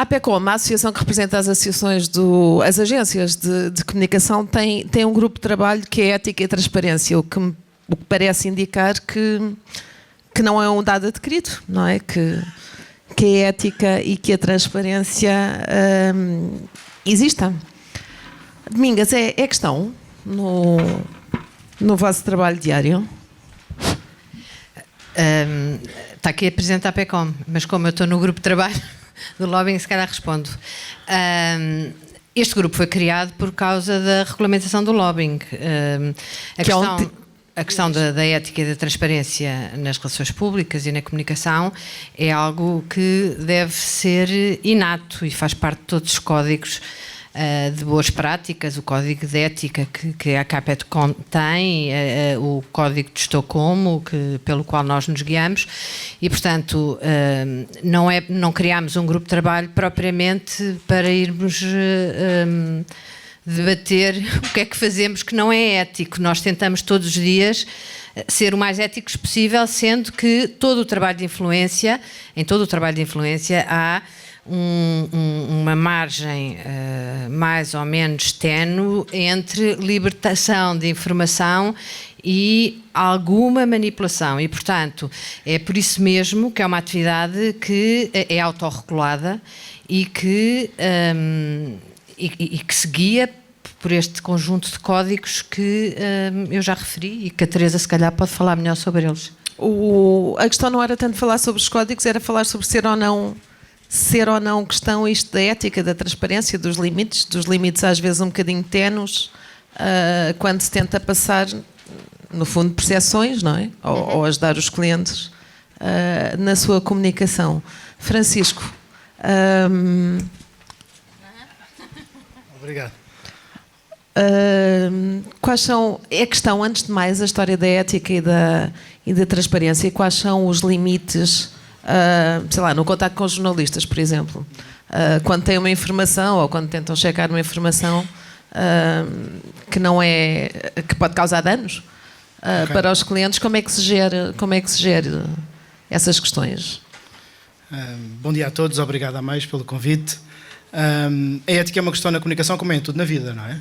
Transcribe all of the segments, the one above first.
A APECOM, a associação que representa as associações as agências de comunicação, tem um grupo de trabalho que é ética e transparência, o que parece indicar que não é um dado adquirido, não é? Que a ética e que a transparência existam. Domingas, é questão no vosso trabalho diário? Está aqui a Presidente da APECOM, mas como eu estou no grupo de trabalho do lobbying, se calhar respondo. Este grupo foi criado por causa da regulamentação do lobbying. A questão da ética e da transparência nas relações públicas e na comunicação é algo que deve ser inato e faz parte de todos os códigos de boas práticas, o código de ética que a APECOM tem, o código de Estocolmo, pelo qual nós nos guiamos, e portanto não criámos um grupo de trabalho propriamente para irmos debater o que é que fazemos que não é ético. Nós tentamos todos os dias ser o mais éticos possível, sendo que em todo o trabalho de influência há uma margem mais ou menos ténue entre libertação de informação e alguma manipulação, e portanto é por isso mesmo que é uma atividade que é autorregulada e que se guia por este conjunto de códigos que eu já referi e que a Teresa se calhar pode falar melhor sobre eles. A questão não era tanto falar sobre os códigos, era falar sobre ser ou não questão isto da ética, da transparência, dos limites às vezes um bocadinho ténues, quando se tenta passar, no fundo, percepções, não é? Ou ajudar os clientes na sua comunicação. Francisco. Obrigado. Quais são, é questão, antes de mais, a história da ética e da transparência, e quais são os limites, sei lá, no contacto com os jornalistas, por exemplo, quando têm uma informação ou quando tentam checar uma informação que pode causar danos para os clientes, como é que se gera essas questões? Bom dia a todos, obrigado a mais pelo convite. A ética é uma questão na comunicação, como é em tudo na vida, não é?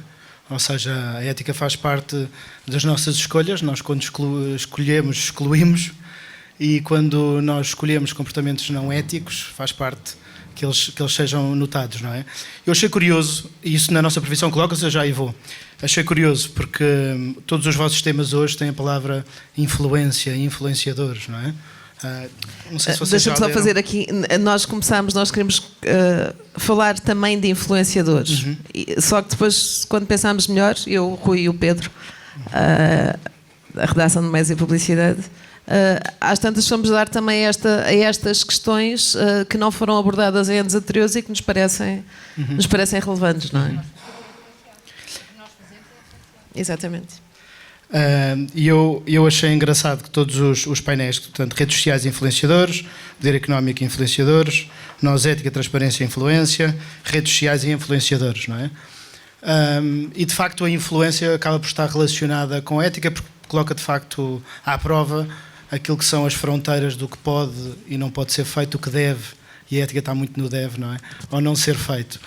Ou seja, a ética faz parte das nossas escolhas. Nós, quando escolhemos, excluímos, e quando nós escolhemos comportamentos não éticos, faz parte que eles sejam notados, não é? Eu achei curioso, e isso na nossa profissão coloca-se, eu já aí vou. Achei curioso porque todos os vossos temas hoje têm a palavra influência e influenciadores, não é? Não sei se vocês Deixa-me só fazer aqui, nós queremos falar também de influenciadores, só que depois, quando pensámos melhor, eu, o Rui e o Pedro, a redação de Meios e Publicidade, às tantas fomos dar também a estas questões que não foram abordadas em anos anteriores e que nos parecem relevantes, não é? Exatamente. E eu achei engraçado que todos os painéis, portanto, redes sociais e influenciadores, poder económico e influenciadores, nós ética, transparência e influência, redes sociais e influenciadores, não é? E de facto a influência acaba por estar relacionada com a ética, porque coloca de facto à prova aquilo que são as fronteiras do que pode e não pode ser feito, o que deve, e a ética está muito no deve, não é? Ou não ser feito.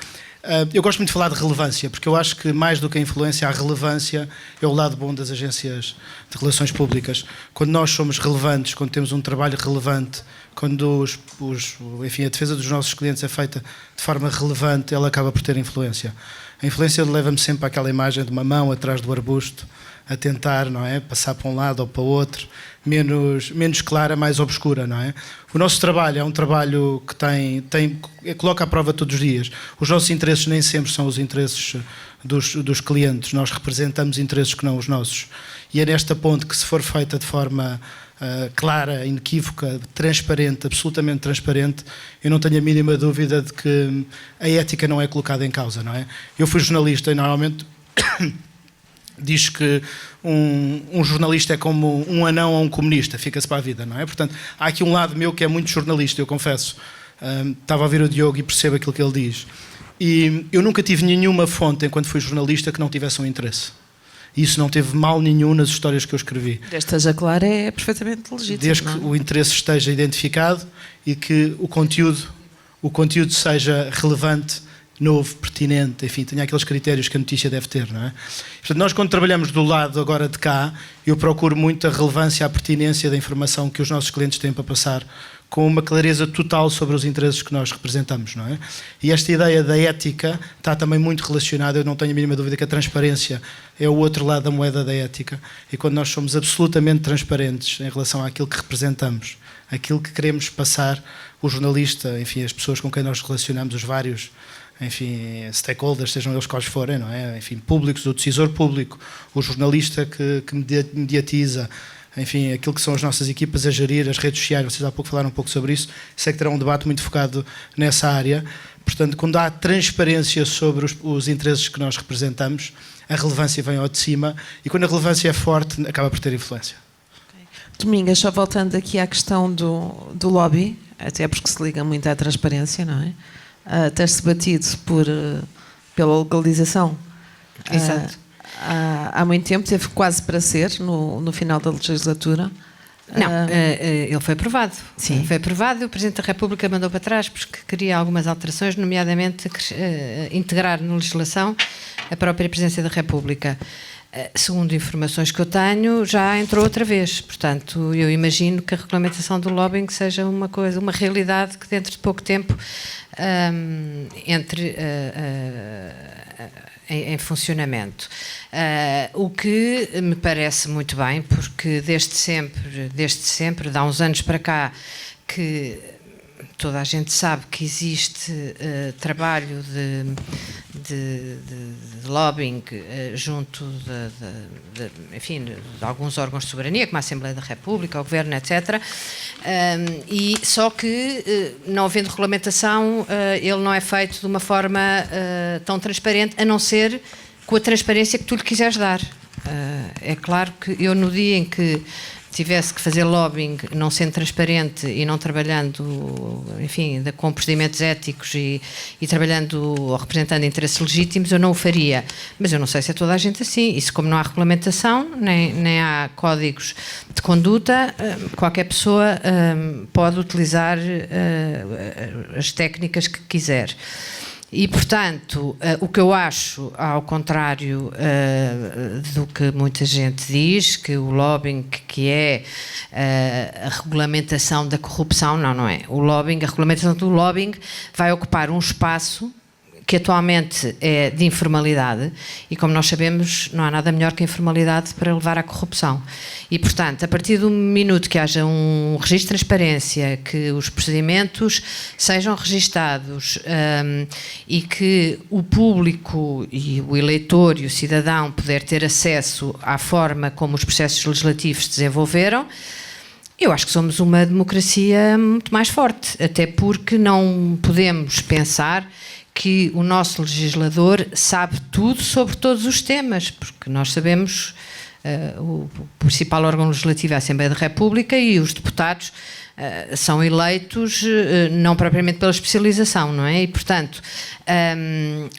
Eu gosto muito de falar de relevância, porque eu acho que mais do que a influência, a relevância é o lado bom das agências de relações públicas. Quando nós somos relevantes, quando temos um trabalho relevante, quando enfim, a defesa dos nossos clientes é feita de forma relevante, ela acaba por ter influência. A influência leva-me sempre àquela imagem de uma mão atrás do arbusto, a tentar, não é, passar para um lado ou para o outro, menos clara, mais obscura, não é? O nosso trabalho é um trabalho que coloca à prova todos os dias. Os nossos interesses nem sempre são os interesses dos clientes, nós representamos interesses que não os nossos. E é nesta ponte que, se for feita de forma clara, inequívoca, transparente, absolutamente transparente, eu não tenho a mínima dúvida de que a ética não é colocada em causa, não é? Eu fui jornalista e normalmente diz que um jornalista é como um anão ou um comunista, fica-se para a vida, não é? Portanto, há aqui um lado meu que é muito jornalista, eu confesso. Estava a ouvir o Diogo e percebo aquilo que ele diz. E eu nunca tive nenhuma fonte, enquanto fui jornalista, que não tivesse um interesse. E isso não teve mal nenhum nas histórias que eu escrevi. Desde que esteja claro, é perfeitamente legítimo. Desde que o interesse esteja identificado e que o conteúdo o conteúdo seja relevante, novo, pertinente, enfim, tenha aqueles critérios que a notícia deve ter, não é? Portanto, nós quando trabalhamos do lado agora de cá, eu procuro muito a relevância, a pertinência da informação que os nossos clientes têm para passar, com uma clareza total sobre os interesses que nós representamos, não é? E esta ideia da ética está também muito relacionada, eu não tenho a mínima dúvida que a transparência é o outro lado da moeda da ética, e quando nós somos absolutamente transparentes em relação àquilo que representamos, aquilo que queremos passar, o jornalista, enfim, as pessoas com quem nós relacionamos, os vários, enfim, stakeholders, sejam eles quais forem, não é? Enfim, públicos, o decisor público, o jornalista que mediatiza, enfim, aquilo que são as nossas equipas a gerir, as redes sociais, vocês há pouco falaram um pouco sobre isso, sei que terá um debate muito focado nessa área. Portanto, quando há transparência sobre os interesses que nós representamos, a relevância vem ao de cima, e quando a relevância é forte, acaba por ter influência. Domingas, só voltando aqui à questão do lobby, até porque se liga muito à transparência, não é? Ter-se batido pela legalização. Exato. Há muito tempo, teve quase para ser, no final da legislatura. Não, ele foi aprovado. Sim. Foi aprovado e o Presidente da República mandou para trás porque queria algumas alterações, nomeadamente integrar na legislação a própria Presidência da República. Segundo informações que eu tenho, já entrou outra vez. Portanto, eu imagino que a regulamentação do lobbying seja uma realidade que dentro de pouco tempo entre em funcionamento. O que me parece muito bem, porque desde sempre, de há uns anos para cá, que toda a gente sabe que existe trabalho de lobbying junto enfim, de alguns órgãos de soberania, como a Assembleia da República, o Governo, etc. E só que, não havendo regulamentação, ele não é feito de uma forma tão transparente, a não ser com a transparência que tu lhe quiseres dar. É claro que eu, no dia em que tivesse que fazer lobbying, não sendo transparente e não trabalhando, enfim, com procedimentos éticos e trabalhando ou representando interesses legítimos, eu não o faria. Mas eu não sei se é toda a gente assim. Isso, como não há regulamentação, nem há códigos de conduta, qualquer pessoa pode utilizar as técnicas que quiser. E, portanto, o que eu acho, ao contrário do que muita gente diz, que o lobbying, que é a regulamentação da corrupção, não é. A regulamentação do lobbying vai ocupar um espaço que atualmente é de informalidade e, como nós sabemos, não há nada melhor que a informalidade para levar à corrupção. E, portanto, a partir do minuto que haja um registro de transparência, que os procedimentos sejam registados e que o público e o eleitor e o cidadão puder ter acesso à forma como os processos legislativos se desenvolveram, eu acho que somos uma democracia muito mais forte, até porque não podemos pensar que o nosso legislador sabe tudo sobre todos os temas, porque nós sabemos, o principal órgão legislativo é a Assembleia da República e os deputados são eleitos não propriamente pela especialização, não é? E, portanto,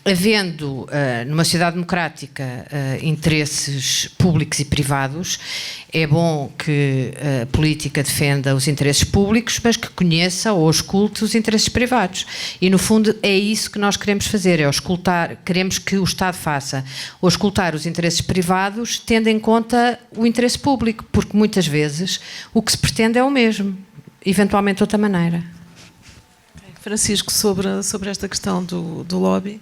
havendo numa sociedade democrática interesses públicos e privados, é bom que a política defenda os interesses públicos, mas que conheça ou escute os interesses privados. E, no fundo, é isso que nós queremos fazer, queremos que o Estado faça, ou escutar os interesses privados, tendo em conta o interesse público, porque muitas vezes o que se pretende é o mesmo, eventualmente de outra maneira. Francisco, sobre esta questão do lobby.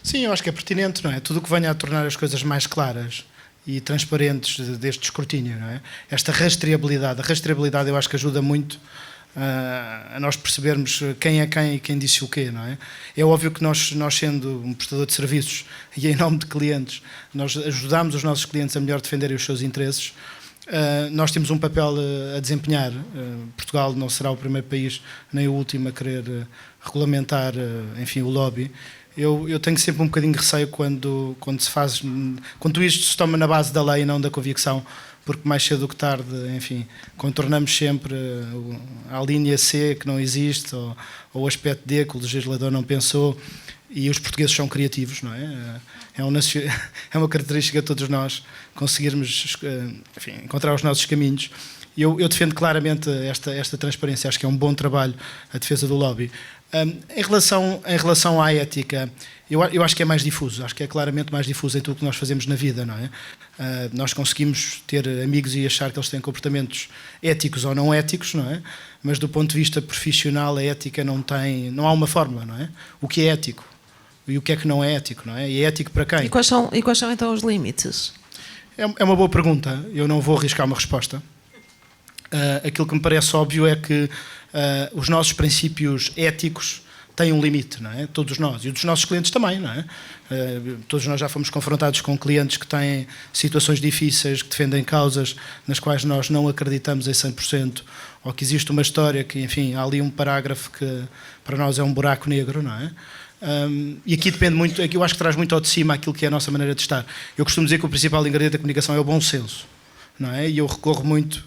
Sim, eu acho que é pertinente, não é? Tudo o que venha a tornar as coisas mais claras e transparentes deste escrutínio, não é? Esta rastreabilidade. A rastreabilidade eu acho que ajuda muito a nós percebermos quem é quem e quem disse o quê, não é? É óbvio que nós sendo um prestador de serviços e em nome de clientes, nós ajudamos os nossos clientes a melhor defenderem os seus interesses. Nós temos um papel a desempenhar. Portugal não será o primeiro país, nem o último a querer regulamentar, enfim, o lobby. Eu tenho sempre um bocadinho de receio quando isto se toma na base da lei e não da convicção, porque mais cedo do que tarde, enfim, contornamos sempre a linha C que não existe, ou o aspecto D que o legislador não pensou, e os portugueses são criativos, não é? É uma característica de todos nós conseguirmos, enfim, encontrar os nossos caminhos, Eu defendo claramente esta transparência, acho que é um bom trabalho a defesa do lobby. Em relação à ética, eu acho que é mais difuso, acho que é claramente mais difuso em tudo o que nós fazemos na vida, não é? Nós conseguimos ter amigos e achar que eles têm comportamentos éticos ou não éticos, não é? Mas do ponto de vista profissional, a ética não há uma fórmula, não é? O que é ético e o que é que não é ético, não é? E é ético para quem? E quais são então os limites? É uma boa pergunta, eu não vou arriscar uma resposta. Aquilo que me parece óbvio é que os nossos princípios éticos têm um limite, não é? Todos nós, e os dos nossos clientes também, não é? Todos nós já fomos confrontados com clientes que têm situações difíceis, que defendem causas nas quais nós não acreditamos em 100%, ou que existe uma história que, enfim, há ali um parágrafo que para nós é um buraco negro, não é? E aqui depende muito, eu acho que traz muito ao de cima aquilo que é a nossa maneira de estar. Eu costumo dizer que o principal ingrediente da comunicação é o bom senso, não é? E eu recorro muito,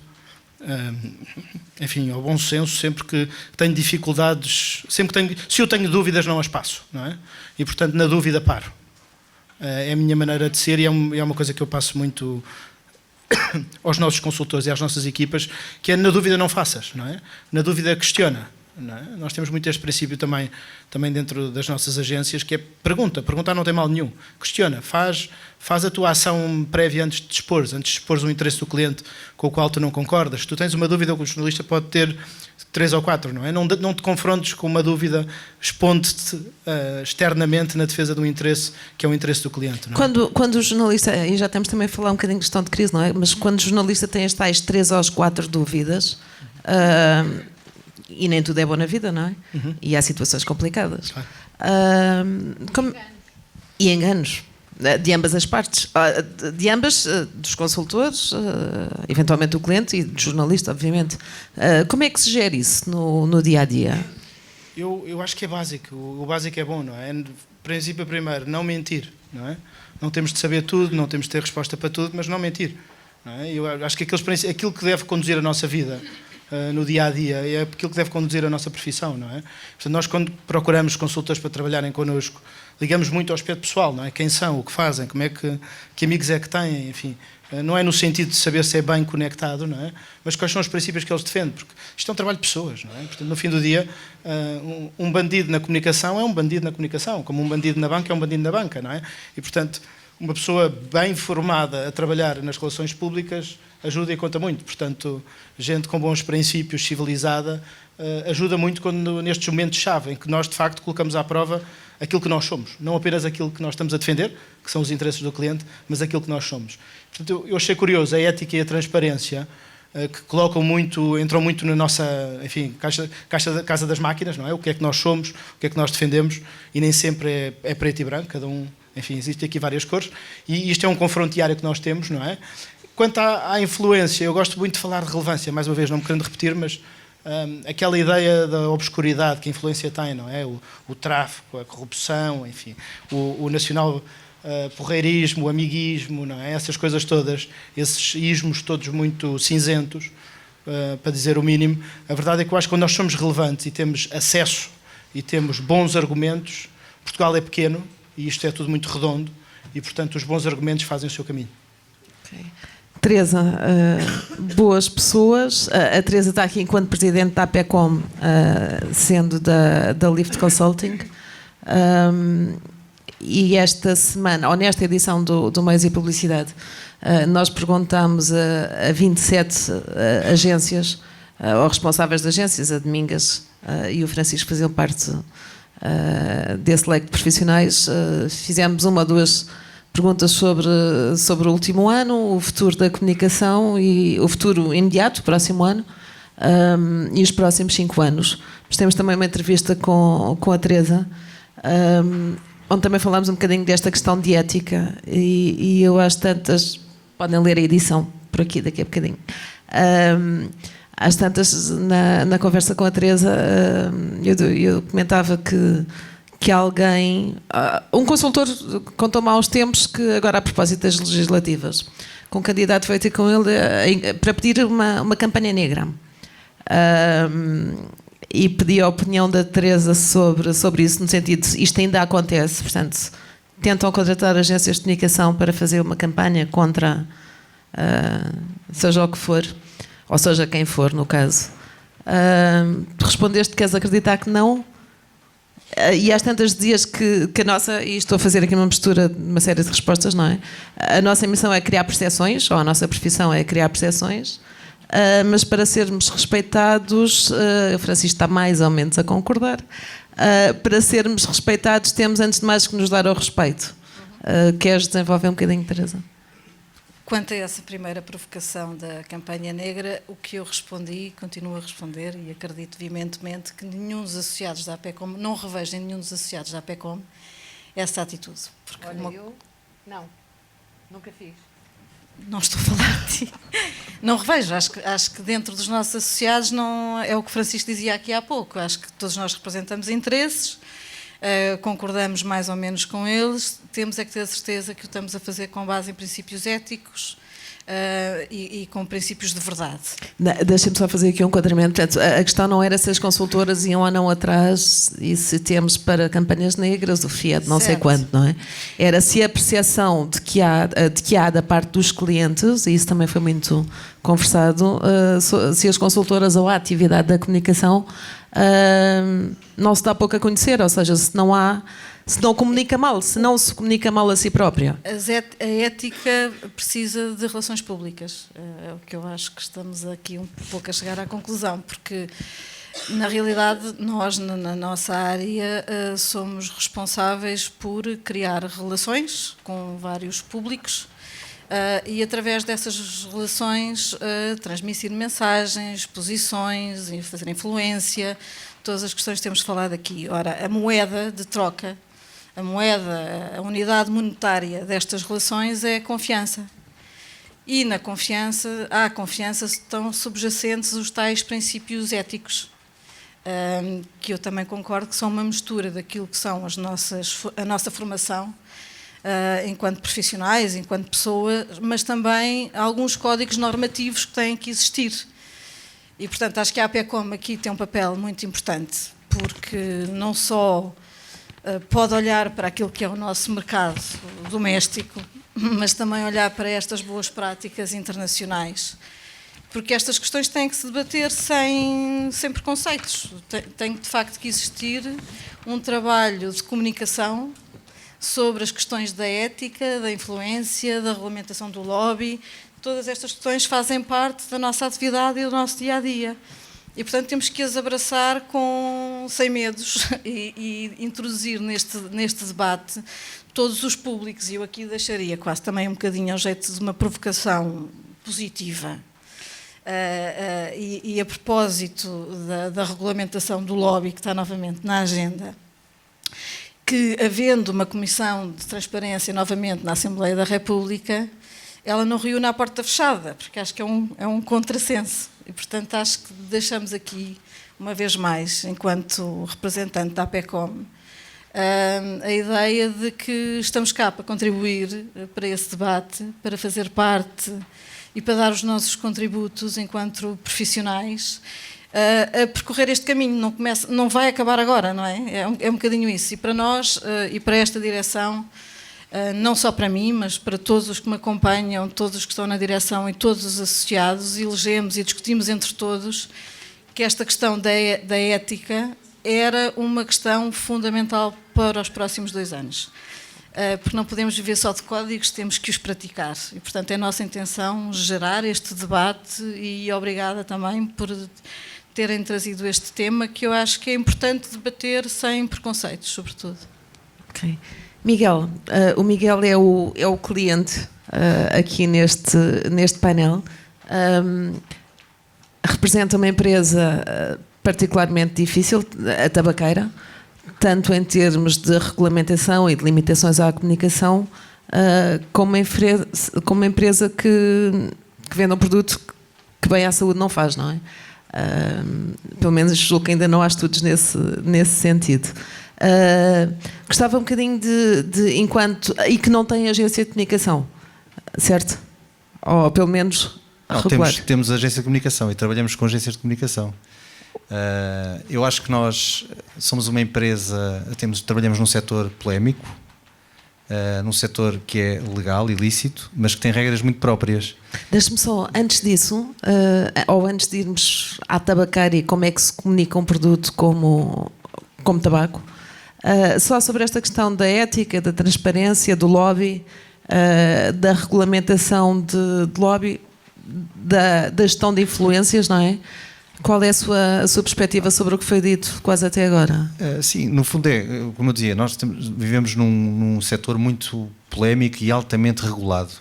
enfim, ao bom senso sempre que tenho dificuldades, se eu tenho dúvidas não as passo, não é? E portanto na dúvida paro. É a minha maneira de ser e é uma coisa que eu passo muito aos nossos consultores e às nossas equipas, que é na dúvida não faças, não é? Na dúvida questiona. Não é? Nós temos muito este princípio também dentro das nossas agências, que é perguntar não tem mal nenhum, questiona, faz a tua ação prévia antes de expores um interesse do cliente com o qual tu não concordas. Se tu tens uma dúvida, o jornalista pode ter 3 ou 4, não é? Não te confrontes com uma dúvida, exponde-te externamente na defesa de um interesse que é o interesse do cliente. Não é? Quando o jornalista, e já temos também a falar um bocadinho de gestão de crise, não é? Mas quando o jornalista tem as tais 3 ou 4 dúvidas, e nem tudo é bom na vida, não é? Uhum. E há situações complicadas. Claro. E enganos. De ambas as partes. De ambas, dos consultores, eventualmente do cliente e do jornalista, obviamente. Como é que se gera isso no dia-a-dia? Eu acho que é básico. O básico é bom, não é? Princípio primeiro, não mentir, não é? Não temos de saber tudo, não temos de ter resposta para tudo, mas não mentir. Não é? Eu acho que aquilo que deve conduzir a nossa vida no dia-a-dia é aquilo que deve conduzir a nossa profissão, não é? Portanto, nós quando procuramos consultores para trabalharem connosco, ligamos muito ao aspecto pessoal, não é? Quem são, o que fazem, como é que amigos é que têm, enfim. Não é no sentido de saber se é bem conectado, não é? Mas quais são os princípios que eles defendem, porque isto é um trabalho de pessoas, não é? Portanto, no fim do dia, um bandido na comunicação é um bandido na comunicação, como um bandido na banca é um bandido na banca, não é? E, portanto, uma pessoa bem formada a trabalhar nas relações públicas ajuda e conta muito. Portanto, gente com bons princípios, civilizada, ajuda muito nestes momentos-chave em que nós, de facto, colocamos à prova aquilo que nós somos. Não apenas aquilo que nós estamos a defender, que são os interesses do cliente, mas aquilo que nós somos. Portanto, eu achei curioso a ética e a transparência, que entram muito na nossa, enfim, casa das máquinas, não é? O que é que nós somos, o que é que nós defendemos, e nem sempre é preto e branco, cada um, enfim, existem aqui várias cores, e isto é um confronto diário que nós temos, não é? Quanto à influência, eu gosto muito de falar de relevância, mais uma vez, não me querendo repetir, mas aquela ideia da obscuridade que a influência tem, não é? O tráfico, a corrupção, enfim, o nacional porreirismo, o amiguismo, não é? Essas coisas todas, esses ismos todos muito cinzentos, para dizer o mínimo. A verdade é que eu acho que quando nós somos relevantes e temos acesso e temos bons argumentos, Portugal é pequeno e isto é tudo muito redondo e, portanto, os bons argumentos fazem o seu caminho. Okay. Teresa, boas pessoas. A Teresa está aqui enquanto presidente da APECOM, sendo da Lift Consulting. E esta semana, ou nesta edição do Meios e Publicidade, nós perguntamos a 27 agências, ou responsáveis de agências, a Domingas e o Francisco faziam parte desse leque de profissionais. Fizemos uma ou duas perguntas sobre o último ano, o futuro da comunicação e o futuro imediato, o próximo ano, e os próximos 5 anos. Mas temos também uma entrevista com a Teresa, onde também falámos um bocadinho desta questão de ética, e eu às tantas, podem ler a edição por aqui daqui a bocadinho, às tantas na conversa com a Teresa, eu comentava que alguém, um consultor contou-me há uns tempos que agora a propósito das legislativas, que um candidato veio ter com ele para pedir uma campanha negra, e pedi a opinião da Teresa sobre isso, no sentido de isto ainda acontece, portanto tentam contratar agências de comunicação para fazer uma campanha contra seja o que for, ou seja, quem for no caso. Respondeste que queres acreditar que não, e às tantas dias que a nossa, e estou a fazer aqui uma mistura de uma série de respostas, não é? A nossa missão é criar percepções, ou a nossa profissão é criar percepções, mas para sermos respeitados, o Francisco está mais ou menos a concordar, para sermos respeitados temos antes de mais que nos dar o respeito. Queres desenvolver um bocadinho, Teresa? Quanto a essa primeira provocação da campanha negra, o que eu respondi, continuo a responder e acredito veementemente que nenhum dos associados da APECOM, não revejo em nenhum dos associados da APECOM essa atitude. Porque eu não, nunca fiz. Não estou a falar de ti. Não revejo, acho que dentro dos nossos associados não é o que Francisco dizia aqui há pouco, acho que todos nós representamos interesses, concordamos mais ou menos com eles, temos é que ter a certeza que o estamos a fazer com base em princípios éticos e com princípios de verdade. Deixa-me só fazer aqui um enquadramento. Portanto, a questão não era se as consultoras iam ou não atrás e se temos para campanhas negras o FIAT não sei quanto, não é? Era se a percepção de que há da parte dos clientes, e isso também foi muito conversado, se as consultoras ou a atividade da comunicação não se dá pouco a conhecer, ou seja, se não comunica mal, se não se comunica mal a si própria. A ética precisa de relações públicas, é o que eu acho que estamos aqui um pouco a chegar à conclusão, porque na realidade nós na nossa área somos responsáveis por criar relações com vários públicos e através dessas relações transmitir mensagens, posições, fazer influência, todas as questões que temos falado aqui. Ora, a moeda de troca, a unidade monetária destas relações é a confiança. E na confiança, à confiança estão subjacentes os tais princípios éticos, que eu também concordo que são uma mistura daquilo que são a nossa formação, enquanto profissionais, enquanto pessoas, mas também alguns códigos normativos que têm que existir. E, portanto, acho que a APECOM aqui tem um papel muito importante, porque não só pode olhar para aquilo que é o nosso mercado doméstico, mas também olhar para estas boas práticas internacionais, porque estas questões têm que se debater sem preconceitos. Tem, de facto, que existir um trabalho de comunicação sobre as questões da ética, da influência, da regulamentação do lobby. Todas estas questões fazem parte da nossa atividade e do nosso dia-a-dia. E, portanto, temos que as abraçar sem medos e introduzir neste debate todos os públicos. E eu aqui deixaria quase também um bocadinho ao jeito de uma provocação positiva. E a propósito da regulamentação do lobby, que está novamente na agenda, que, havendo uma comissão de transparência novamente na Assembleia da República, ela não reúne à porta fechada, porque acho que é um contrassenso. E, portanto, acho que deixamos aqui, uma vez mais, enquanto representante da APECOM, a ideia de que estamos cá para contribuir para esse debate, para fazer parte e para dar os nossos contributos enquanto profissionais, a percorrer este caminho. Não vai acabar agora, não é? É um bocadinho isso. E para nós, e para esta direção, não só para mim, mas para todos os que me acompanham, todos os que estão na direção e todos os associados, elegemos e discutimos entre todos que esta questão da ética era uma questão fundamental para os próximos 2 anos. Porque não podemos viver só de códigos, temos que os praticar. E, portanto, é a nossa intenção gerar este debate e obrigada também por terem trazido este tema, que eu acho que é importante debater sem preconceitos, sobretudo. Ok. Miguel, o Miguel é o cliente aqui neste painel. Representa uma empresa particularmente difícil, a tabaqueira, tanto em termos de regulamentação e de limitações à comunicação, como uma empresa que vende um produto que bem à saúde não faz, não é? Pelo menos julgo que ainda não há estudos nesse sentido. Gostava um bocadinho de enquanto... E que não tem agência de comunicação, certo? Ou pelo menos regular. Temos agência de comunicação e trabalhamos com agências de comunicação. Eu acho que nós somos uma empresa, trabalhamos num setor polémico, num setor que é legal e lícito, mas que tem regras muito próprias. Deixe-me só, antes disso, ou antes de irmos à tabacária, como é que se comunica um produto como tabaco, só sobre esta questão da ética, da transparência, do lobby, da regulamentação de lobby, da gestão de influências, não é? Qual é a sua perspectiva sobre o que foi dito quase até agora? Sim, no fundo como eu dizia, nós vivemos num setor muito polémico e altamente regulado.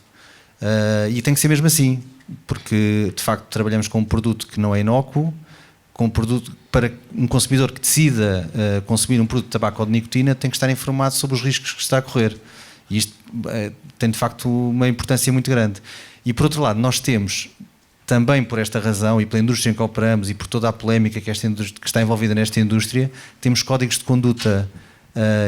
E tem que ser mesmo assim, porque de facto trabalhamos com um produto que não é inócuo, com um produto para um consumidor que decida consumir um produto de tabaco ou de nicotina tem que estar informado sobre os riscos que está a correr. E isto tem de facto uma importância muito grande. E por outro lado, nós temos também por esta razão e pela indústria em que operamos e por toda a polémica que está envolvida nesta indústria, temos códigos de conduta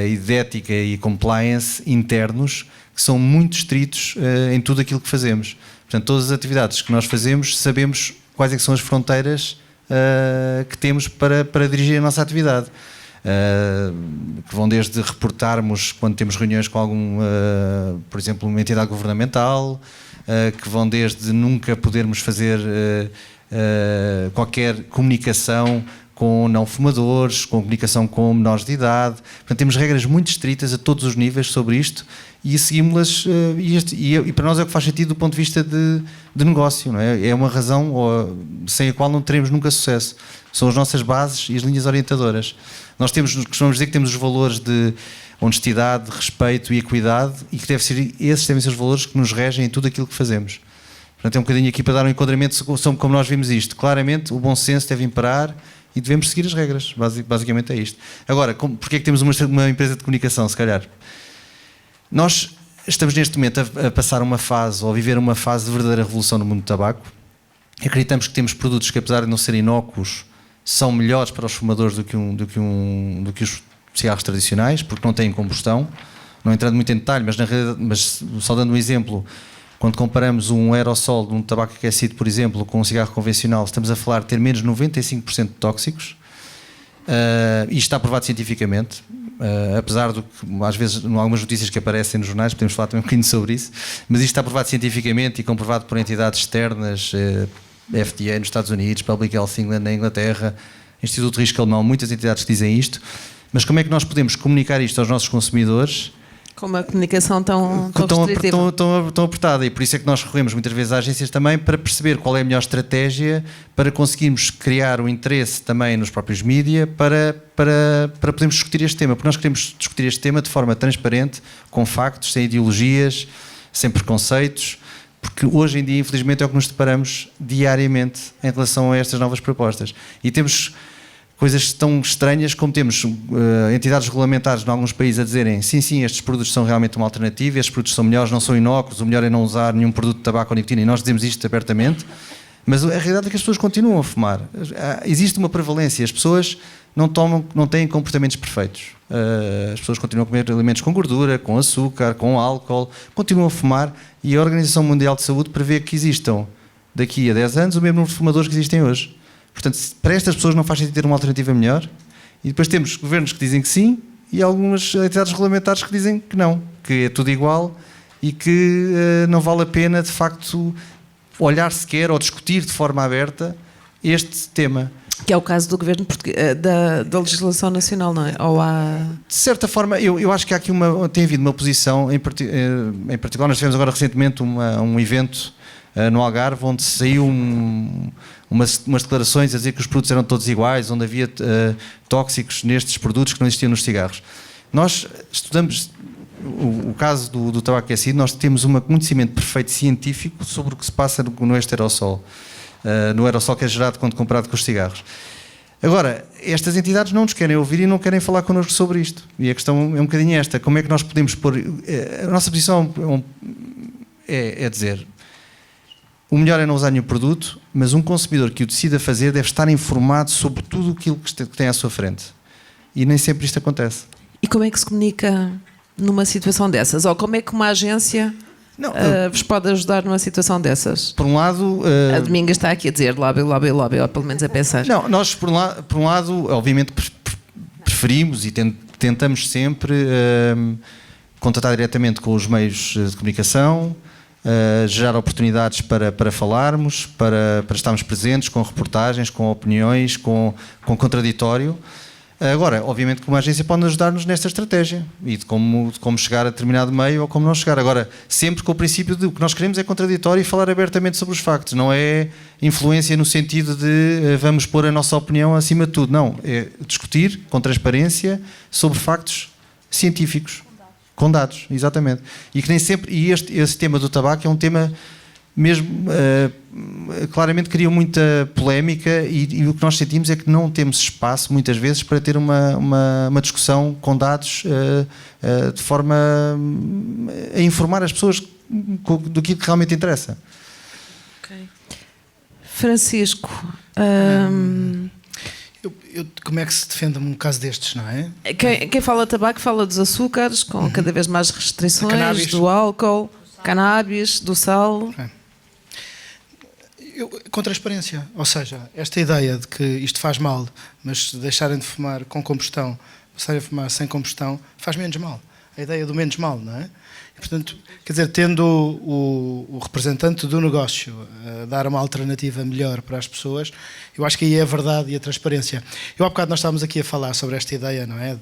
e de ética e compliance internos que são muito estritos em tudo aquilo que fazemos. Portanto, todas as atividades que nós fazemos, sabemos quais é que são as fronteiras que temos para dirigir a nossa atividade. Que vão desde reportarmos quando temos reuniões com por exemplo, uma entidade governamental, que vão desde nunca podermos fazer qualquer comunicação com não fumadores, com comunicação com menores de idade. Portanto, temos regras muito estritas a todos os níveis sobre isto e seguimos-las, e para nós é o que faz sentido do ponto de vista de negócio, não é? É uma razão sem a qual não teremos nunca sucesso. São as nossas bases e as linhas orientadoras. Nós costumamos dizer que temos os valores de honestidade, respeito e equidade e que esses devem ser os valores que nos regem em tudo aquilo que fazemos. Portanto, é um bocadinho aqui para dar um enquadramento sobre como nós vimos isto. Claramente, o bom senso deve imperar e devemos seguir as regras. Basicamente é isto. Agora, porque é que temos uma empresa de comunicação, se calhar? Nós estamos neste momento a passar uma fase, ou a viver uma fase de verdadeira revolução no mundo do tabaco. Acreditamos que temos produtos que, apesar de não serem inócuos, são melhores para os fumadores do que os cigarros tradicionais, porque não têm combustão. Não entrando muito em detalhe, mas só dando um exemplo, quando comparamos um aerossol de um tabaco aquecido, por exemplo, com um cigarro convencional, estamos a falar de ter menos de 95% de tóxicos. Isto está provado cientificamente, apesar do que às vezes, em algumas notícias que aparecem nos jornais, podemos falar também um bocadinho sobre isso, mas isto está provado cientificamente e comprovado por entidades externas, FDA nos Estados Unidos, Public Health England na Inglaterra, Instituto de Risco Alemão, muitas entidades que dizem isto. Mas como é que nós podemos comunicar isto aos nossos consumidores? Com uma comunicação tão restritiva. Tão apertada. E por isso é que nós recorremos muitas vezes às agências também para perceber qual é a melhor estratégia para conseguirmos criar o interesse também nos próprios mídia para podermos discutir este tema. Porque nós queremos discutir este tema de forma transparente, com factos, sem ideologias, sem preconceitos, porque hoje em dia, infelizmente, é o que nos deparamos diariamente em relação a estas novas propostas. E temos coisas tão estranhas como temos entidades regulamentares em alguns países a dizerem sim, estes produtos são realmente uma alternativa, estes produtos são melhores, não são inócuos, o melhor é não usar nenhum produto de tabaco ou nicotina, e nós dizemos isto abertamente, mas a realidade é que as pessoas continuam a fumar. Existe uma prevalência, as pessoas não têm comportamentos perfeitos. As pessoas continuam a comer alimentos com gordura, com açúcar, com álcool, continuam a fumar, e a Organização Mundial de Saúde prevê que existam daqui a 10 anos o mesmo número de fumadores que existem hoje. Portanto, para estas pessoas não faz sentido ter uma alternativa melhor. E depois temos governos que dizem que sim e algumas entidades regulamentares que dizem que não, que é tudo igual e que não vale a pena, de facto, olhar sequer ou discutir de forma aberta este tema. Que é o caso do governo da legislação nacional, não é? Ou há... De certa forma, eu acho que há aqui tem havido uma posição, em particular, nós tivemos agora recentemente um evento no Algarve, onde saiu umas declarações a dizer que os produtos eram todos iguais, onde havia tóxicos nestes produtos que não existiam nos cigarros. Nós estudamos o caso do tabaco aquecido, nós temos um conhecimento perfeito científico sobre o que se passa no aerossol, no aerossol que é gerado quando comparado com os cigarros. Agora, estas entidades não nos querem ouvir e não querem falar connosco sobre isto. E a questão é um bocadinho esta: como é que nós podemos pôr... A nossa posição é dizer... O melhor é não usar nenhum produto, mas um consumidor que o decida fazer deve estar informado sobre tudo aquilo que tem à sua frente. E nem sempre isto acontece. E como é que se comunica numa situação dessas? Ou como é que uma agência vos pode ajudar numa situação dessas? Por um lado... A Dominga está aqui a dizer lobby, ou pelo menos a pensar. Não, nós por um lado obviamente preferimos e tentamos sempre contatar diretamente com os meios de comunicação, gerar oportunidades para falarmos, para estarmos presentes com reportagens, com opiniões, com contraditório. Agora, obviamente que uma agência pode ajudar-nos nesta estratégia e de como chegar a determinado meio ou como não chegar. Agora, sempre com o princípio de o que nós queremos é contraditório e falar abertamente sobre os factos. Não é influência no sentido de vamos pôr a nossa opinião acima de tudo. Não, é discutir com transparência sobre factos científicos. Com dados, exatamente. E que nem sempre... E esse tema do tabaco é um tema mesmo... claramente cria muita polémica e o que nós sentimos é que não temos espaço, muitas vezes, para ter uma discussão com dados de forma a informar as pessoas do que realmente interessa. Okay. Francisco... Como é que se defende um caso destes, não é? Quem fala de tabaco fala dos açúcares, com cada vez mais restrições, do álcool, cannabis, do sal. Com transparência, ou seja, esta ideia de que isto faz mal, mas se deixarem de fumar com combustão, passarem a fumar sem combustão, faz menos mal. A ideia do menos mal, não é? E, portanto, quer dizer, tendo o representante do negócio a dar uma alternativa melhor para as pessoas, eu acho que aí é a verdade e a transparência. Há bocado nós estávamos aqui a falar sobre esta ideia, não é?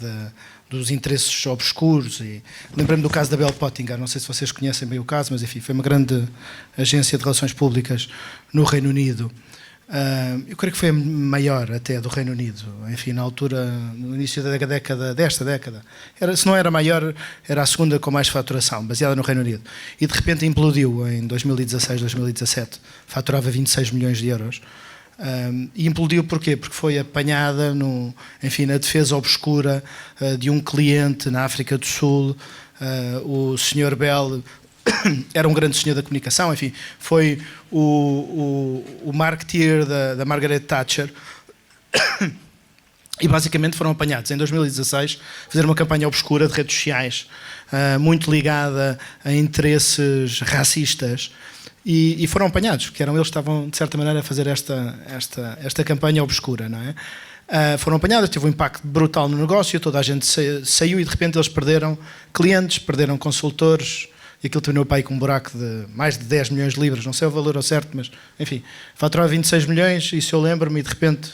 Dos interesses obscuros e lembrei-me do caso da Bell Pottinger, não sei se vocês conhecem bem o caso, mas enfim, foi uma grande agência de relações públicas no Reino Unido. Eu creio que foi a maior até do Reino Unido, enfim, na altura, no início desta década. Se não era a maior, era a segunda com mais faturação, baseada no Reino Unido. E de repente implodiu em 2016, 2017, faturava 26 milhões de euros. E implodiu porquê? Porque foi apanhada na defesa obscura de um cliente na África do Sul. O Sr. Bell era um grande senhor da comunicação, enfim, foi o marketeer da Margaret Thatcher e basicamente foram apanhados em 2016 a fazer uma campanha obscura de redes sociais muito ligada a interesses racistas e foram apanhados, porque eram eles que estavam de certa maneira a fazer esta campanha obscura, não é? Foram apanhados, teve um impacto brutal no negócio, toda a gente saiu e de repente eles perderam clientes, perderam consultores. E aquilo terminou para aí com um buraco de mais de 10 milhões de libras, não sei o valor ao certo, mas enfim, faturava 26 milhões, isso eu lembro-me, e de repente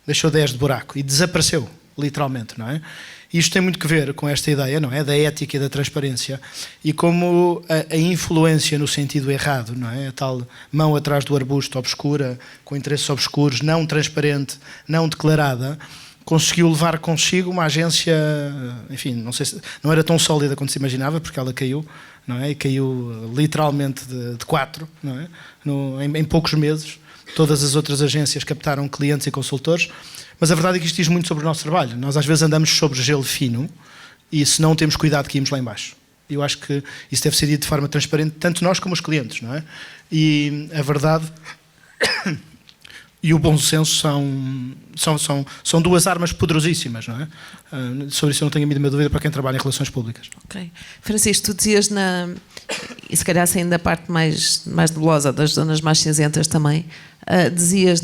deixou 10 de buraco e desapareceu, literalmente, não é? E isto tem muito que ver com esta ideia, não é? Da ética e da transparência e como a influência no sentido errado, não é? A tal mão atrás do arbusto obscura, com interesses obscuros, não transparente, não declarada, conseguiu levar consigo uma agência, enfim, não sei se não era tão sólida quanto se imaginava, porque ela caiu, não é? E caiu literalmente de 4, não é? Em poucos meses. Todas as outras agências captaram clientes e consultores, mas a verdade é que isto diz muito sobre o nosso trabalho. Nós às vezes andamos sobre gelo fino e se não temos cuidado caímos lá em baixo. Eu acho que isso deve ser dito de forma transparente, tanto nós como os clientes, não é? E a verdade e o bom senso são duas armas poderosíssimas, não é? Sobre isso eu não tenho a mínima dúvida para quem trabalha em relações públicas. Ok. Francisco, tu dizias e se calhar saindo da parte mais nebulosa, das zonas mais cinzentas também, dizias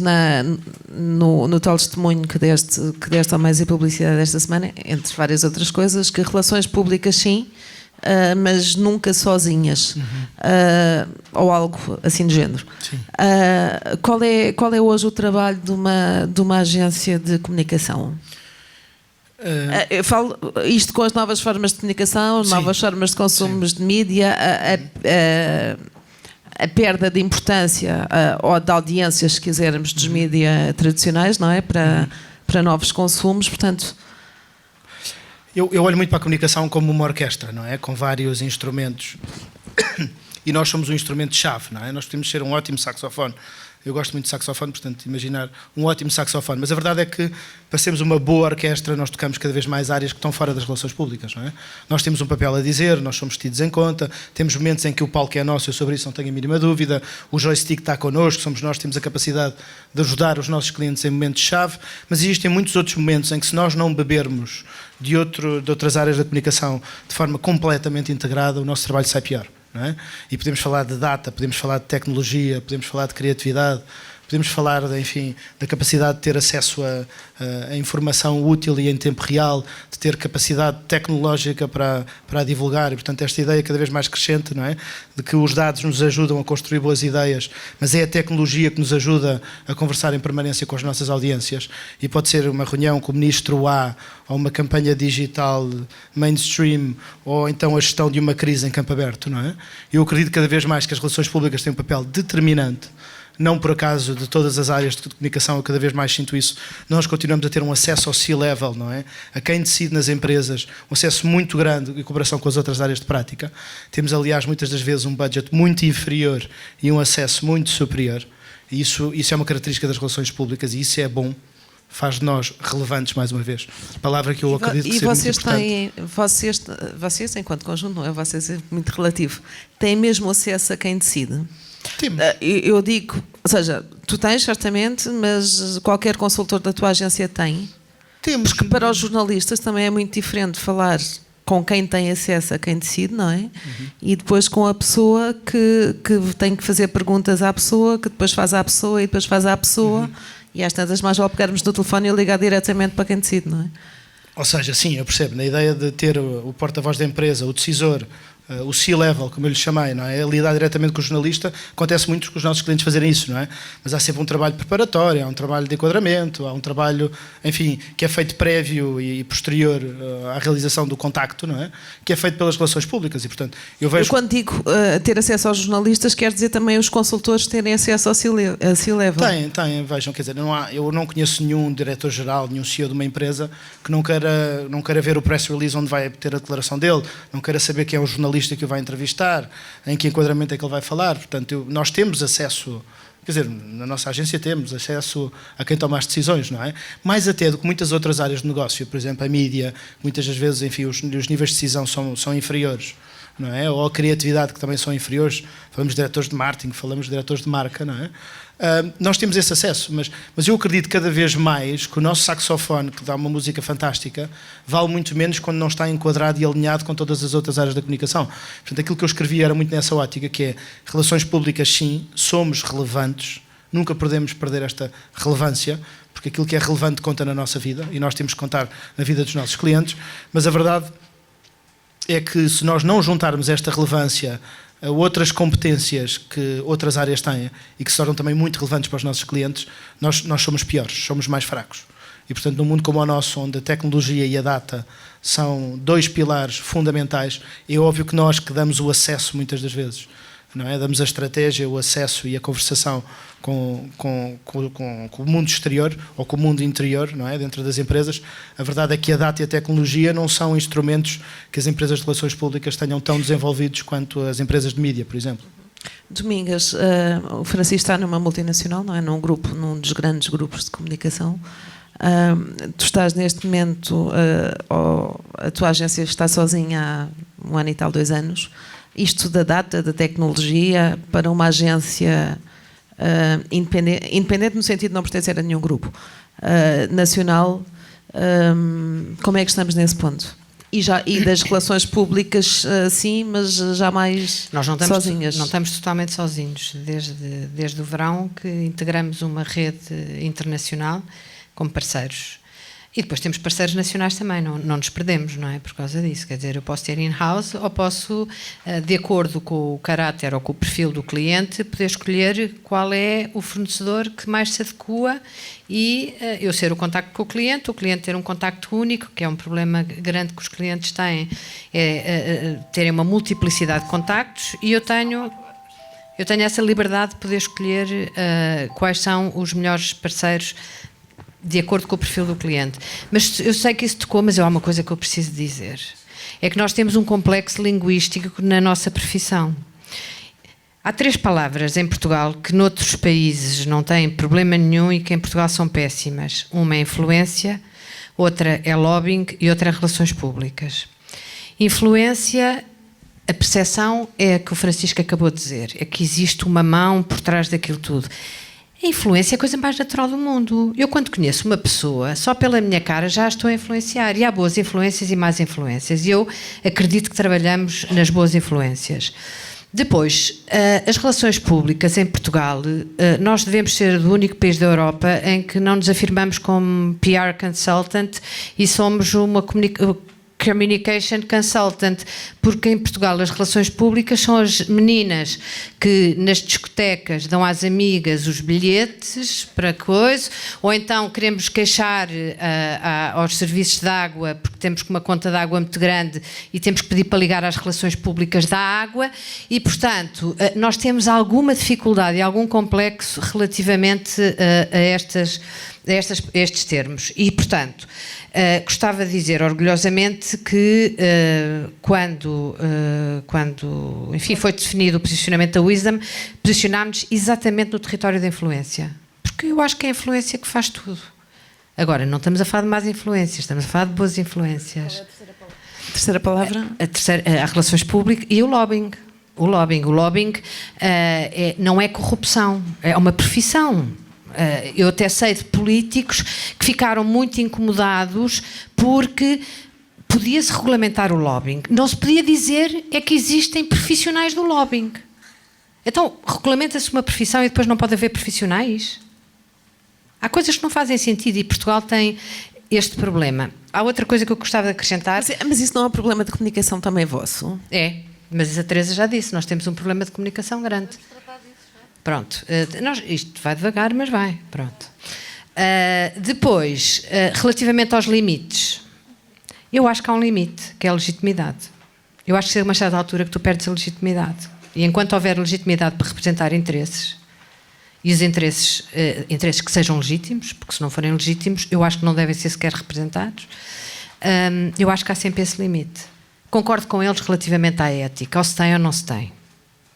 no tal testemunho que deste ao Meios e Publicidade esta semana, entre várias outras coisas, que relações públicas sim, mas nunca sozinhas, ou algo assim do género. Qual é hoje o trabalho de uma agência de comunicação? Eu falo isto com as novas formas de comunicação, as novas formas de consumos de mídia, a perda de importância ou de audiências, se quisermos, dos mídia tradicionais, não é? Para novos consumos, portanto... Eu olho muito para a comunicação como uma orquestra, não é? Com vários instrumentos. E nós somos um instrumento-chave, não é? Nós podemos ser um ótimo saxofone. Eu gosto muito de saxofone, portanto, imaginar um ótimo saxofone. Mas a verdade é que, para sermos uma boa orquestra, nós tocamos cada vez mais áreas que estão fora das relações públicas, não é? Nós temos um papel a dizer, nós somos tidos em conta, temos momentos em que o palco é nosso, eu sobre isso não tenho a mínima dúvida, o joystick está connosco, somos nós que temos a capacidade de ajudar os nossos clientes em momentos-chave, mas existem muitos outros momentos em que, se nós não bebermos de outras áreas da comunicação de forma completamente integrada, o nosso trabalho sai pior. Não é? E podemos falar de data, podemos falar de tecnologia, podemos falar de criatividade, podemos falar, enfim, da capacidade de ter acesso a informação útil e em tempo real, de ter capacidade tecnológica para a divulgar, e portanto esta ideia cada vez mais crescente, não é? De que os dados nos ajudam a construir boas ideias, mas é a tecnologia que nos ajuda a conversar em permanência com as nossas audiências, e pode ser uma reunião com o ministro A, ou uma campanha digital mainstream, ou então a gestão de uma crise em campo aberto, não é? Eu acredito cada vez mais que as relações públicas têm um papel determinante. Não por acaso, de todas as áreas de comunicação, eu cada vez mais sinto isso. Nós continuamos a ter um acesso ao C-level, não é? A quem decide nas empresas, um acesso muito grande em comparação com as outras áreas de prática. Temos, aliás, muitas das vezes um budget muito inferior e um acesso muito superior. E isso é uma característica das relações públicas, e isso é bom. Faz de nós relevantes, mais uma vez. Palavra que eu acredito que seja muito importante. Vocês, enquanto conjunto, não é? Vocês é muito relativo. Têm mesmo acesso a quem decide? Temos. Eu digo, ou seja, tu tens certamente, mas qualquer consultor da tua agência tem. Temos. Porque para os jornalistas também é muito diferente falar com quem tem acesso a quem decide, não é? Uhum. E depois com a pessoa que tem que fazer perguntas à pessoa, que depois faz à pessoa e depois faz à pessoa. Uhum. E às tantas mais vale pegarmos no telefone e ligar diretamente para quem decide, não é? Ou seja, sim, eu percebo, na ideia de ter o porta-voz da empresa, o decisor, o C-level, como eu lhe chamei, não é? Lidar diretamente com o jornalista, acontece muito com os nossos clientes fazerem isso, não é? Mas há sempre um trabalho preparatório, há um trabalho de enquadramento, há um trabalho, enfim, que é feito prévio e posterior à realização do contacto, não é? Que é feito pelas relações públicas, e portanto, eu vejo... Eu quando digo ter acesso aos jornalistas, quer dizer também os consultores terem acesso ao C-level? Tem, vejam, quer dizer, eu não conheço nenhum diretor-geral, nenhum CEO de uma empresa que não queira ver o press release onde vai ter a declaração dele, não queira saber quem é o jornalista que o vai entrevistar, em que enquadramento é que ele vai falar. Portanto, nós temos acesso, quer dizer, na nossa agência temos acesso a quem toma as decisões, não é? Mais até do que muitas outras áreas de negócio, por exemplo, a mídia, muitas das vezes, enfim, os níveis de decisão são inferiores, não é? Ou a criatividade, que também são inferiores. Falamos de diretores de marketing, falamos de diretores de marca, não é? Nós temos esse acesso, mas eu acredito cada vez mais que o nosso saxofone, que dá uma música fantástica, vale muito menos quando não está enquadrado e alinhado com todas as outras áreas da comunicação. Portanto, aquilo que eu escrevi era muito nessa ótica, que é relações públicas, sim, somos relevantes, nunca podemos perder esta relevância, porque aquilo que é relevante conta na nossa vida, e nós temos que contar na vida dos nossos clientes, mas a verdade é que se nós não juntarmos esta relevância a outras competências que outras áreas têm e que se tornam também muito relevantes para os nossos clientes, nós somos piores, somos mais fracos. E, portanto, num mundo como o nosso, onde a tecnologia e a data são dois pilares fundamentais, é óbvio que nós que damos o acesso muitas das vezes, não é? Damos a estratégia, o acesso e a conversação com o mundo exterior ou com o mundo interior, não é? Dentro das empresas. A verdade é que a data e a tecnologia não são instrumentos que as empresas de relações públicas tenham tão desenvolvidos quanto as empresas de mídia, por exemplo. Domingas, o Francisco está numa multinacional, não é? Num dos grandes grupos de comunicação. Tu estás neste momento, a tua agência está sozinha há 1 ano e tal, 2 anos. Isto da data, da tecnologia, para uma agência independente no sentido de não pertencer a nenhum grupo nacional, como é que estamos nesse ponto? E das relações públicas, sim, mas jamais nós não sozinhas. Não estamos totalmente sozinhos. Desde o verão que integramos uma rede internacional com parceiros. E depois temos parceiros nacionais também, não nos perdemos, não é? Por causa disso. Quer dizer, eu posso ter in-house ou posso, de acordo com o caráter ou com o perfil do cliente, poder escolher qual é o fornecedor que mais se adequa e eu ser o contacto com o cliente ter um contacto único, que é um problema grande que os clientes têm, terem uma multiplicidade de contactos, e eu tenho essa liberdade de poder escolher quais são os melhores parceiros de acordo com o perfil do cliente. Mas eu sei que isso tocou, mas há uma coisa que eu preciso dizer. É que nós temos um complexo linguístico na nossa profissão. Há 3 palavras em Portugal que noutros países não têm problema nenhum e que em Portugal são péssimas. Uma é influência, outra é lobbying e outra é relações públicas. Influência, a percepção é a que o Francisco acabou de dizer, é que existe uma mão por trás daquilo tudo. A influência é a coisa mais natural do mundo. Eu, quando conheço uma pessoa, só pela minha cara já a estou a influenciar. E há boas influências e más influências. E eu acredito que trabalhamos nas boas influências. Depois, as relações públicas em Portugal, nós devemos ser o único país da Europa em que não nos afirmamos como PR consultant e somos uma communication consultant, porque em Portugal as relações públicas são as meninas que nas discotecas dão às amigas os bilhetes para coisa, ou então queremos queixar aos serviços de água porque temos uma conta de água muito grande e temos que pedir para ligar às relações públicas da água e, portanto, nós temos alguma dificuldade e algum complexo relativamente a estes termos e, portanto, gostava de dizer orgulhosamente que quando enfim, foi definido o posicionamento da Wisdom, posicionámos-nos exatamente no território da influência, porque eu acho que é a influência que faz tudo. Agora, não estamos a falar de más influências, estamos a falar de boas influências. Qual é a terceira palavra? A relações públicas e o lobbying. O lobbying não é corrupção, é uma profissão. Eu até sei de políticos que ficaram muito incomodados porque podia-se regulamentar o lobbying. Não se podia dizer é que existem profissionais do lobbying. Então, regulamenta-se uma profissão e depois não pode haver profissionais? Há coisas que não fazem sentido e Portugal tem este problema. Há outra coisa que eu gostava de acrescentar. Mas isso não é um problema de comunicação também vosso? É, mas a Teresa já disse, nós temos um problema de comunicação grande. Pronto, isto vai devagar, mas vai, pronto. Depois, relativamente aos limites, eu acho que há um limite, que é a legitimidade. Eu acho que chega a uma certa altura que tu perdes a legitimidade. E enquanto houver legitimidade para representar interesses, e os interesses que sejam legítimos, porque se não forem legítimos, eu acho que não devem ser sequer representados, eu acho que há sempre esse limite. Concordo com eles relativamente à ética, ou se tem ou não se tem.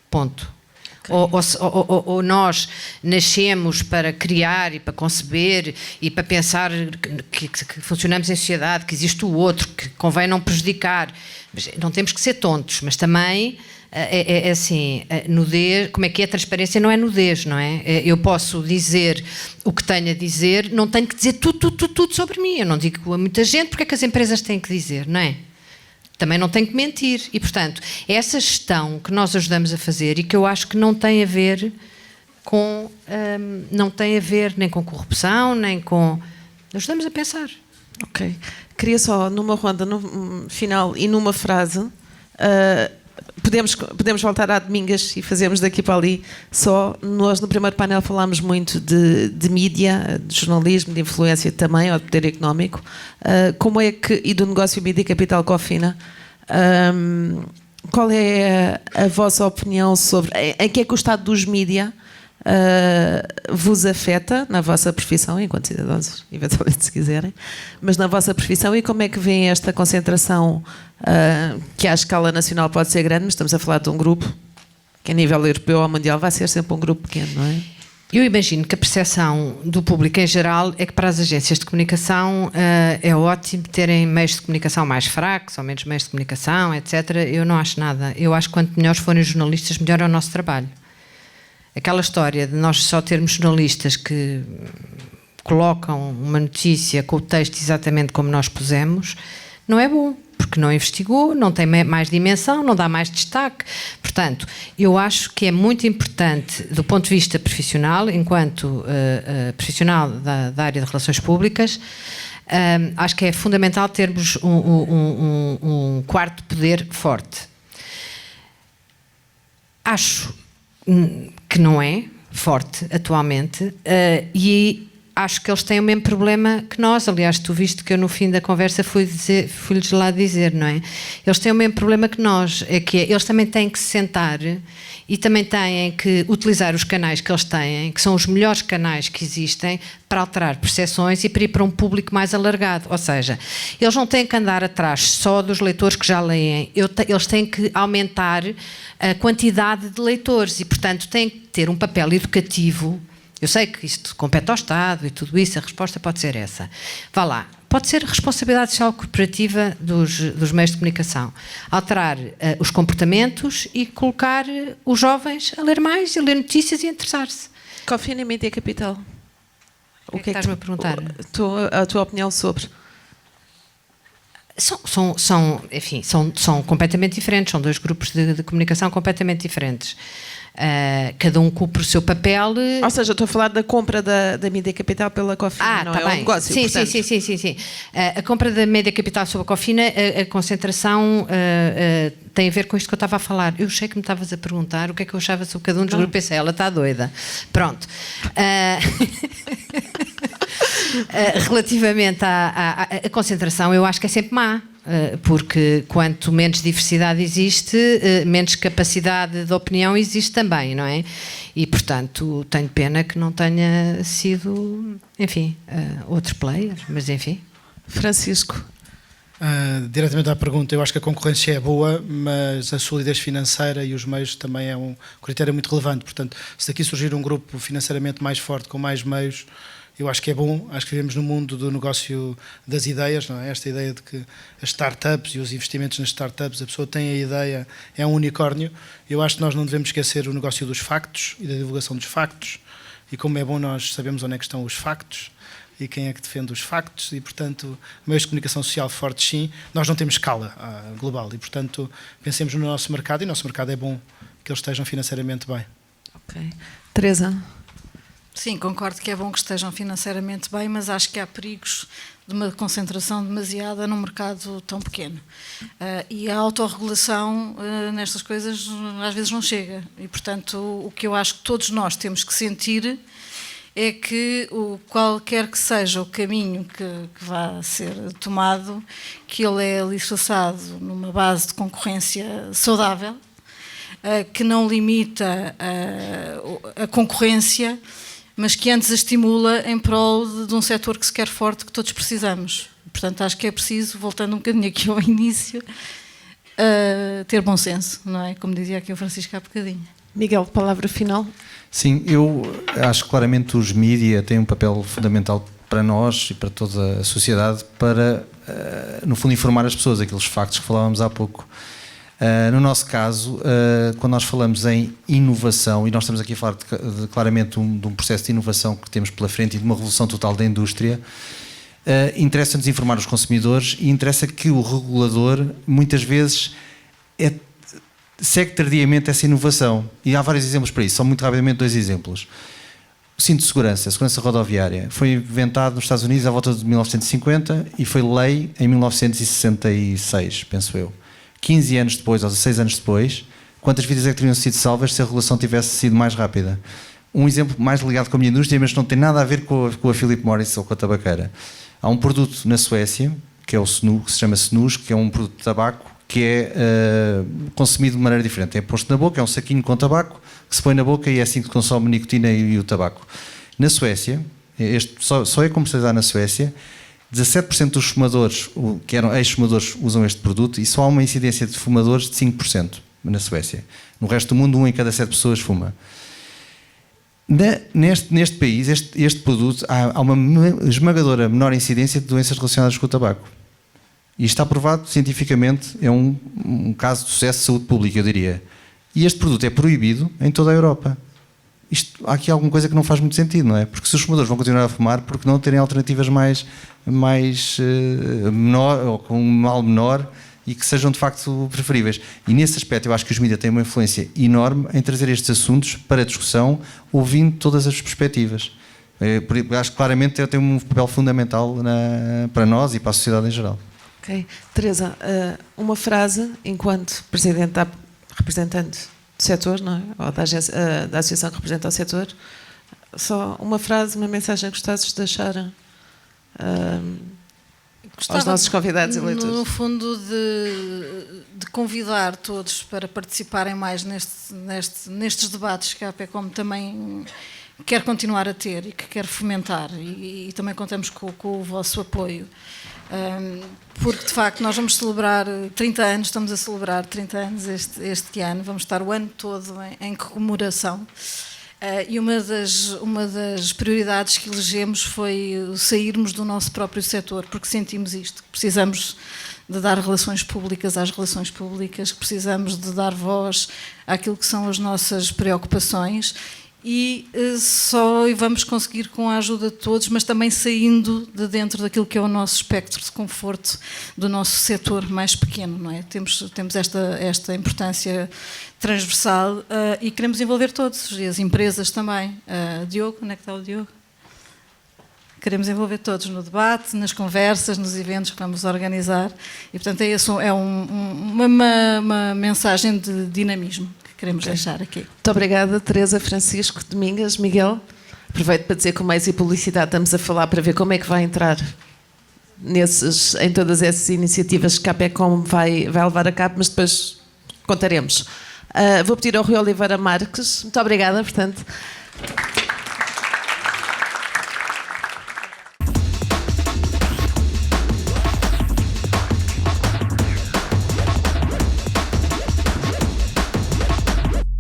Ponto. Ou nós nascemos para criar e para conceber e para pensar que funcionamos em sociedade, que existe o outro, que convém não prejudicar. Mas não temos que ser tontos, mas também é assim, nudez, como é que é? A transparência não é nudez, não é? Eu posso dizer o que tenho a dizer, não tenho que dizer tudo sobre mim. Eu não digo a muita gente porque é que as empresas têm que dizer, não é? Também não tenho que mentir. E, portanto, essa gestão que nós ajudamos a fazer e que eu acho que não tem a ver com... não tem a ver nem com corrupção, nem com... Ajudamos a pensar. Ok. Queria só, numa ronda no final e numa frase, podemos voltar à Domingas e fazermos daqui para ali. Só, nós no primeiro painel falámos muito de mídia, de jornalismo, de influência também, ou de poder económico. Como é que, e do negócio Mídia Capital Cofina, qual é a vossa opinião sobre em que é que o estado dos mídia vos afeta na vossa profissão, enquanto cidadãos, eventualmente se quiserem, mas na vossa profissão, e como é que vem esta concentração que à escala nacional pode ser grande, mas estamos a falar de um grupo que a nível europeu ou mundial vai ser sempre um grupo pequeno, não é? Eu imagino que a percepção do público em geral é que para as agências de comunicação é ótimo terem meios de comunicação mais fracos ou menos meios de comunicação, etc. Eu não acho nada. Eu acho que quanto melhores forem os jornalistas, melhor é o nosso trabalho. Aquela história de nós só termos jornalistas que colocam uma notícia com o texto exatamente como nós pusemos, não é bom, porque não investigou, não tem mais dimensão, não dá mais destaque. Portanto, eu acho que é muito importante, do ponto de vista profissional, enquanto profissional da área de relações públicas, acho que é fundamental termos um quarto poder forte. Acho que não é forte atualmente e acho que eles têm o mesmo problema que nós. Aliás, tu viste que eu no fim da conversa fui-lhes lá dizer, não é? Eles têm o mesmo problema que nós, é que eles também têm que se sentar e também têm que utilizar os canais que eles têm, que são os melhores canais que existem, para alterar percepções e para ir para um público mais alargado. Ou seja, eles não têm que andar atrás só dos leitores que já leem, eles têm que aumentar a quantidade de leitores e, portanto, têm que ter um papel educativo. Eu sei que isto compete ao Estado e tudo isso, a resposta pode ser essa. Vá lá. Pode ser responsabilidade social corporativa dos meios de comunicação. Alterar os comportamentos e colocar os jovens a ler mais, a ler notícias e a interessar-se. Cofina e Mídia Capital. O que é que estás-me a perguntar? A tua opinião sobre? Enfim, são completamente diferentes, são dois grupos de comunicação completamente diferentes. Cada um cumpre o seu papel. Ou seja, estou a falar da compra da Mídia Capital pela Cofina, não tá é bem. um negócio. Sim, portanto. sim. A compra da Média Capital sobre a Cofina, a concentração tem a ver com isto que eu estava a falar. Eu achei que me estavas a perguntar o que é que eu achava sobre cada um dos grupos. Pensei, ela está doida. Pronto. Relativamente à concentração, eu acho que é sempre má. Porque quanto menos diversidade existe, menos capacidade de opinião existe também, não é? E, portanto, tenho pena que não tenha sido, enfim, outro player, mas enfim. Francisco. Diretamente à pergunta, eu acho que a concorrência é boa, mas a solidez financeira e os meios também é um critério muito relevante. Portanto, se daqui surgir um grupo financeiramente mais forte, com mais meios, eu acho que é bom. Acho que vivemos no mundo do negócio das ideias, não é? Esta ideia de que as startups e os investimentos nas startups, a pessoa tem a ideia, é um unicórnio. Eu acho que nós não devemos esquecer o negócio dos factos e da divulgação dos factos, e como é bom nós sabemos onde é que estão os factos e quem é que defende os factos, e portanto meios de comunicação social fortes sim. Nós não temos escala global e portanto pensemos no nosso mercado, e o nosso mercado é bom que eles estejam financeiramente bem. Ok. Teresa. Sim, concordo que é bom que estejam financeiramente bem, mas acho que há perigos de uma concentração demasiada num mercado tão pequeno. E a autorregulação nestas coisas às vezes não chega. E, portanto, o que eu acho que todos nós temos que sentir é que qualquer que seja o caminho que vá ser tomado, que ele é alicerçado numa base de concorrência saudável, que não limita a concorrência, mas que antes a estimula em prol de um setor que se quer forte, que todos precisamos. Portanto, acho que é preciso, voltando um bocadinho aqui ao início, ter bom senso, não é? Como dizia aqui o Francisco há bocadinho. Miguel, palavra final. Sim, eu acho que claramente os mídia têm um papel fundamental para nós e para toda a sociedade para, no fundo, informar as pessoas, aqueles factos que falávamos há pouco. No nosso caso, quando nós falamos em inovação, e nós estamos aqui a falar claramente de um processo de inovação que temos pela frente e de uma revolução total da indústria, interessa-nos informar os consumidores e interessa que o regulador, muitas vezes, segue tardiamente essa inovação. E há vários exemplos para isso, só muito rapidamente 2 exemplos. O cinto de segurança, a segurança rodoviária, foi inventado nos Estados Unidos à volta de 1950 e foi lei em 1966, penso eu. 15 anos depois, ou 16 anos depois, quantas vidas é que teriam sido salvas se a regulação tivesse sido mais rápida? Um exemplo mais ligado com a minha indústria, mas não tem nada a ver com a Philip Morris ou com a tabaqueira. Há um produto na Suécia, que é o snus, que se chama snus, que é um produto de tabaco que é consumido de maneira diferente. É posto na boca, é um saquinho com tabaco, que se põe na boca e é assim que consome nicotina e o tabaco. Na Suécia, só é comercializado na Suécia, 17% dos fumadores, que eram ex-fumadores, usam este produto, e só há uma incidência de fumadores de 5% na Suécia. No resto do mundo, 1 em cada 7 pessoas fuma. Neste país, este produto, há uma esmagadora menor incidência de doenças relacionadas com o tabaco. E está provado cientificamente, é um caso de sucesso de saúde pública, eu diria. E este produto é proibido em toda a Europa. Há aqui alguma coisa que não faz muito sentido, não é? Porque se os fumadores vão continuar a fumar, porque não terem alternativas menor, ou com um mal menor e que sejam de facto preferíveis. E nesse aspecto eu acho que os mídias têm uma influência enorme em trazer estes assuntos para a discussão, ouvindo todas as perspectivas. Eu acho que claramente tem um papel fundamental para nós e para a sociedade em geral. Ok. Teresa, uma frase enquanto representante do setor, não é? Ou da associação que representa o setor, só uma frase, uma mensagem que gostasses de deixar aos nossos convidados e leitores. No fundo, de convidar todos para participarem mais nestes debates que a APECOM também quer continuar a ter e que quer fomentar, e também contamos com o vosso apoio. Porque de facto nós vamos celebrar 30 anos, estamos a celebrar 30 anos este ano, vamos estar o ano todo em comemoração, e uma das prioridades que elegemos foi sairmos do nosso próprio setor, porque sentimos isto, que precisamos de dar relações públicas às relações públicas, que precisamos de dar voz àquilo que são as nossas preocupações. e só vamos conseguir com a ajuda de todos, mas também saindo de dentro daquilo que é o nosso espectro de conforto do nosso setor mais pequeno, não é? Temos esta importância transversal e queremos envolver todos, e as empresas também. Diogo, onde é que está o Diogo? Queremos envolver todos no debate, nas conversas, nos eventos que vamos organizar e, portanto, é uma mensagem de dinamismo que queremos deixar aqui. Muito obrigada, Teresa, Francisco, Domingas, Miguel. Aproveito para dizer que o Mais e Publicidade estamos a falar para ver como é que vai entrar em todas essas iniciativas que a APECOM vai levar a cabo, mas depois contaremos. Vou pedir ao Rui Oliveira Marques. Muito obrigada, portanto.